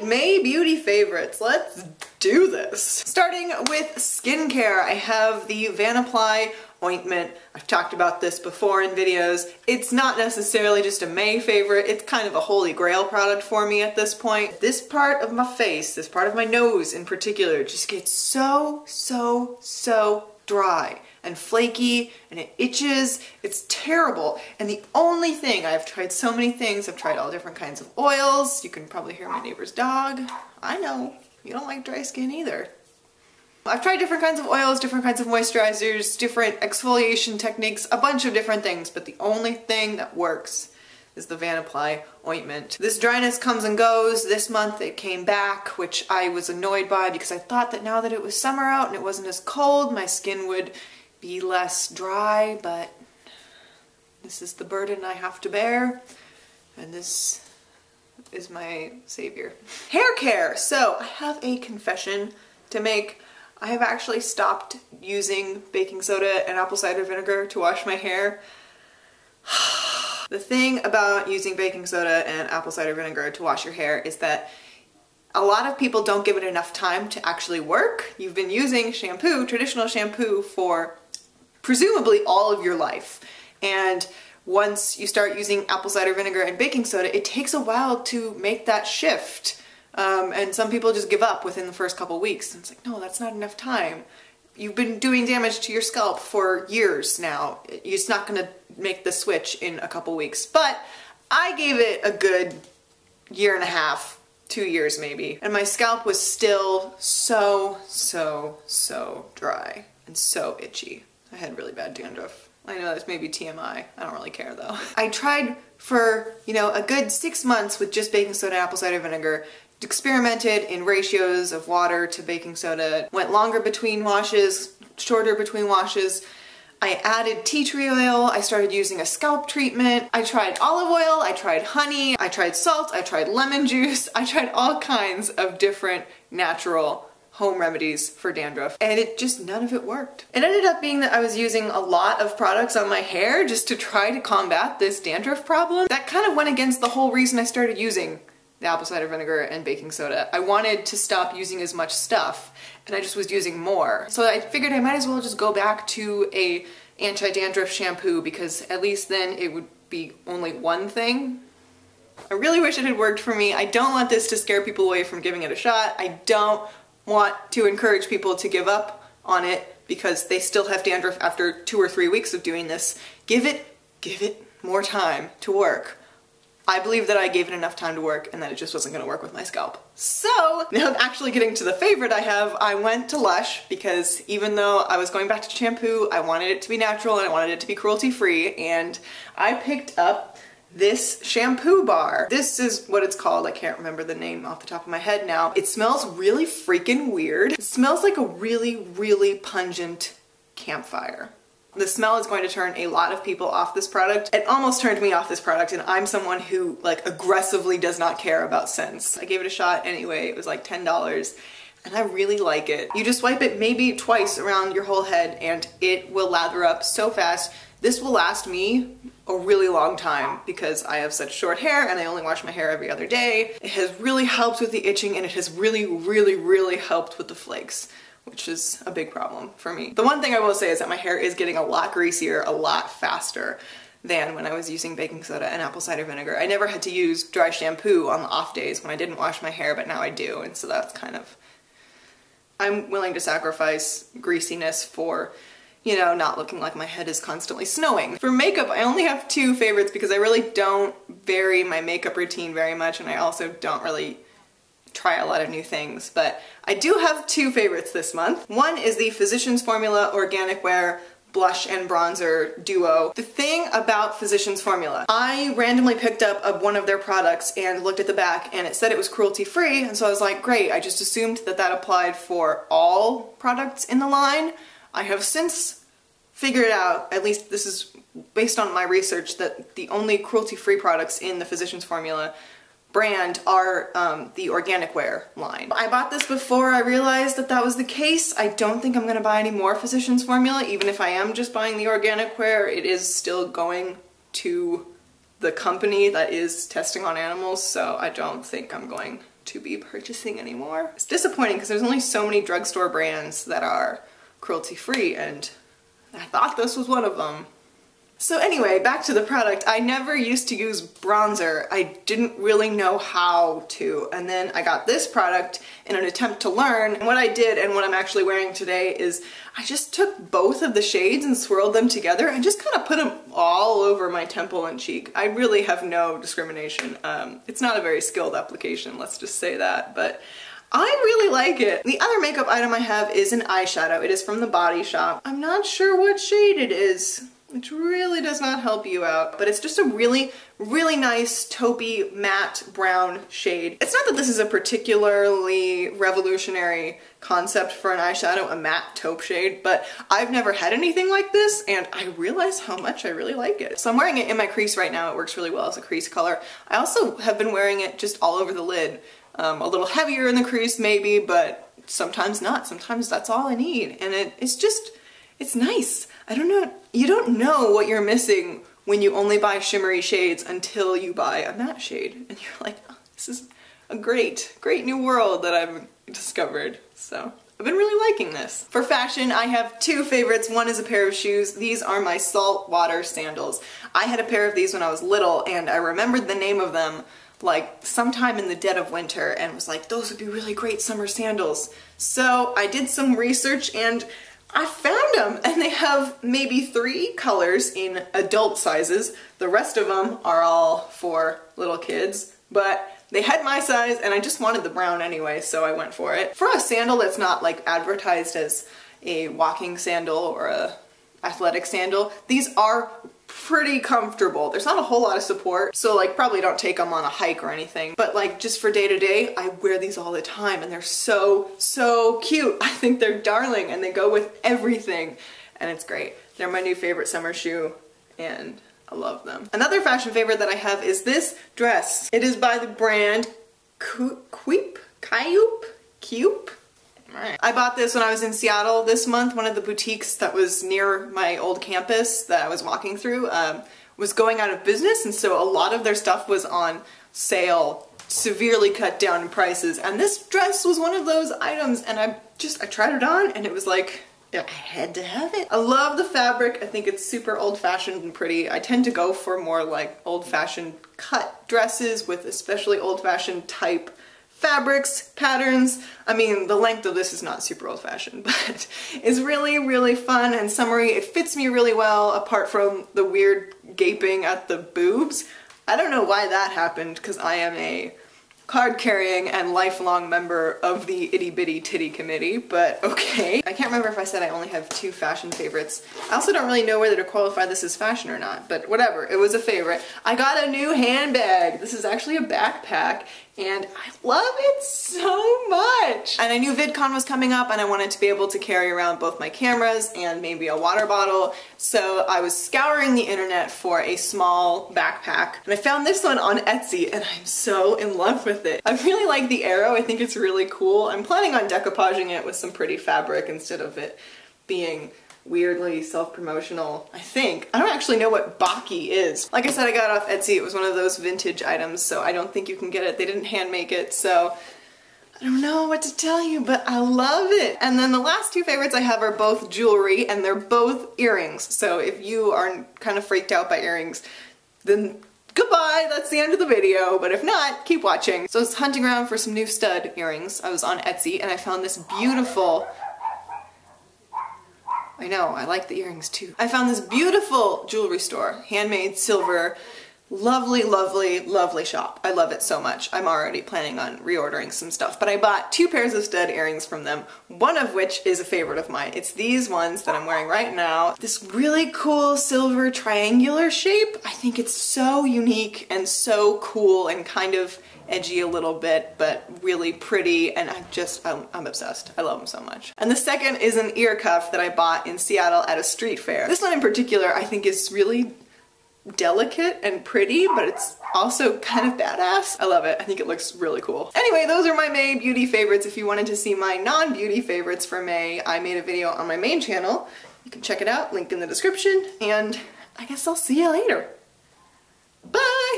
May beauty favorites. Let's do this. Starting with skincare, I have the Vanapply ointment. I've talked about this before in videos. It's not necessarily just a May favorite, it's kind of a holy grail product for me at this point. This part of my face, this part of my nose in particular, just gets so dry and flaky, and it itches. It's terrible. And the only thing, I've tried so many things, I've tried all different kinds of oils. You can probably hear my neighbor's dog. I know, you don't like dry skin either. I've tried different kinds of oils, different kinds of moisturizers, different exfoliation techniques, a bunch of different things, but the only thing that works is the Vanapply ointment. This dryness comes and goes. This month it came back, which I was annoyed by because I thought that now that it was summer out and it wasn't as cold, my skin would be less dry, but this is the burden I have to bear, and this is my savior. Hair care! So I have a confession to make. I have actually stopped using baking soda and apple cider vinegar to wash my hair. The thing about using baking soda and apple cider vinegar to wash your hair is that a lot of people don't give it enough time to actually work. You've been using shampoo, traditional shampoo, for presumably all of your life. And once you start using apple cider vinegar and baking soda, it takes a while to make that shift. And some people just give up within the first couple weeks. And it's like, no, that's not enough time. You've been doing damage to your scalp for years now. It's not gonna make the switch in a couple weeks. But I gave it a good year and a half, 2 years maybe. And my scalp was still so dry and so itchy. I had really bad dandruff. I know that's maybe TMI. I don't really care though. I tried for, a good 6 months with just baking soda and apple cider vinegar, experimented in ratios of water to baking soda, went longer between washes, shorter between washes. I added tea tree oil, I started using a scalp treatment, I tried olive oil, I tried honey, I tried salt, I tried lemon juice, I tried all kinds of different natural home remedies for dandruff, and none of it worked. It ended up being that I was using a lot of products on my hair just to try to combat this dandruff problem. That kind of went against the whole reason I started using the apple cider vinegar and baking soda. I wanted to stop using as much stuff, and I just was using more. So I figured I might as well just go back to a anti-dandruff shampoo, because at least then it would be only one thing. I really wish it had worked for me. I don't want this to scare people away from giving it a shot. I don't want to encourage people to give up on it because they still have dandruff after 2 or 3 weeks of doing this. Give it more time to work. I believe that I gave it enough time to work and that it just wasn't going to work with my scalp. So, now actually getting to the favorite I have, I went to Lush because even though I was going back to shampoo, I wanted it to be natural and I wanted it to be cruelty-free, and I picked up this shampoo bar. This is what it's called. I can't remember the name off the top of my head now. It smells really freaking weird. It smells like a really pungent campfire. The smell is going to turn a lot of people off this product. It almost turned me off this product, and I'm someone who aggressively does not care about scents. I gave it a shot anyway. It was like $10 and I really like it. You just wipe it maybe twice around your whole head and it will lather up so fast. This will last me a really long time because I have such short hair and I only wash my hair every other day. It has really helped with the itching, and it has really helped with the flakes, which is a big problem for me. The one thing I will say is that my hair is getting a lot greasier a lot faster than when I was using baking soda and apple cider vinegar. I never had to use dry shampoo on the off days when I didn't wash my hair, but now I do, and so that's kind of... I'm willing to sacrifice greasiness for, not looking like my head is constantly snowing. For makeup, I only have 2 favorites because I really don't vary my makeup routine very much, and I also don't really try a lot of new things, but I do have 2 favorites this month. One is the Physicians Formula Organic Wear Blush and Bronzer Duo. The thing about Physicians Formula, I randomly picked up one of their products and looked at the back and it said it was cruelty-free, and so I was like, great, I just assumed that that applied for all products in the line. I have since figured out, at least this is based on my research, that the only cruelty-free products in the Physicians Formula brand are the organic wear line. I bought this before I realized that that was the case. I don't think I'm gonna buy any more Physicians Formula. Even if I am just buying the organic wear, it is still going to the company that is testing on animals, so I don't think I'm going to be purchasing anymore. It's disappointing because there's only so many drugstore brands that are cruelty-free, and I thought this was one of them. So anyway, back to the product. I never used to use bronzer. I didn't really know how to, and then I got this product in an attempt to learn, and what I did and what I'm actually wearing today is I just took both of the shades and swirled them together and just kind of put them all over my temple and cheek. I really have no discrimination. It's not a very skilled application, let's just say that, but I really like it. The other makeup item I have is an eyeshadow. It is from the Body Shop. I'm not sure what shade it is, which really does not help you out, but it's just a really, really nice taupey matte brown shade. It's not that this is a particularly revolutionary concept for an eyeshadow, a matte taupe shade, but I've never had anything like this, and I realize how much I really like it. So I'm wearing it in my crease right now. It works really well as a crease color. I also have been wearing it just all over the lid. A little heavier in the crease maybe, but sometimes not. Sometimes that's all I need, and it's nice. I don't know, you don't know what you're missing when you only buy shimmery shades until you buy a matte shade. And you're like, oh, this is a great, great new world that I've discovered. So I've been really liking this. For fashion, I have two favorites. One is a pair of shoes. These are my saltwater sandals. I had a pair of these when I was little, and I remembered the name of them like sometime in the dead of winter and was like, those would be really great summer sandals. So I did some research and I found them, and they have maybe 3 colors in adult sizes. The rest of them are all for little kids, but they had my size and I just wanted the brown anyway, so I went for it. For a sandal that's not like advertised as a walking sandal or a athletic sandal, these are pretty comfortable. There's not a whole lot of support, so like probably don't take them on a hike or anything, but like just for day to day, I wear these all the time and they're so, so cute. I think they're darling and they go with everything and it's great. They're my new favorite summer shoe and I love them. Another fashion favorite that I have is this dress. It is by the brand Queep? I bought this when I was in Seattle this month. One of the boutiques that was near my old campus that I was walking through was going out of business, and so a lot of their stuff was on sale, severely cut down in prices, and this dress was one of those items, and I tried it on and it was like, I had to have it. I love the fabric. I think it's super old-fashioned and pretty. I tend to go for more like old-fashioned cut dresses with especially old-fashioned type fabrics, patterns. I mean, the length of this is not super old-fashioned, but it's really, really fun and summery. It fits me really well, apart from the weird gaping at the boobs. I don't know why that happened, because I am a card-carrying and lifelong member of the Itty Bitty Titty Committee, but okay. I can't remember if I said I only have 2 fashion favorites. I also don't really know whether to qualify this as fashion or not, but whatever, it was a favorite. I got a new handbag. This is actually a backpack, and I love it so much! And I knew VidCon was coming up and I wanted to be able to carry around both my cameras and maybe a water bottle, so I was scouring the internet for a small backpack, and I found this one on Etsy and I'm so in love with it. I really like the arrow. I think it's really cool. I'm planning on decoupaging it with some pretty fabric instead of it being weirdly self-promotional, I think. I don't actually know what Baki is. Like I said, I got it off Etsy. It was one of those vintage items, so I don't think you can get it. They didn't hand make it, so I don't know what to tell you, but I love it. And then the last 2 favorites I have are both jewelry, and they're both earrings. So if you are kind of freaked out by earrings, then goodbye, that's the end of the video, but if not, keep watching. So I was hunting around for some new stud earrings. I was on Etsy and I found this beautiful, I know, I like the earrings too. I found this beautiful jewelry store, handmade silver, lovely, lovely, lovely shop. I love it so much. I'm already planning on reordering some stuff, but I bought 2 pairs of stud earrings from them, one of which is a favorite of mine. It's these ones that I'm wearing right now. This really cool silver triangular shape. I think it's so unique and so cool and kind of edgy a little bit, but really pretty, and I'm obsessed. I love them so much. And the second is an ear cuff that I bought in Seattle at a street fair. This one in particular I think is really delicate and pretty, but it's also kind of badass. I love it. I think it looks really cool. Anyway, those are my May beauty favorites. If you wanted to see my non-beauty favorites for May, I made a video on my main channel. You can check it out, link in the description, and I guess I'll see you later. Bye!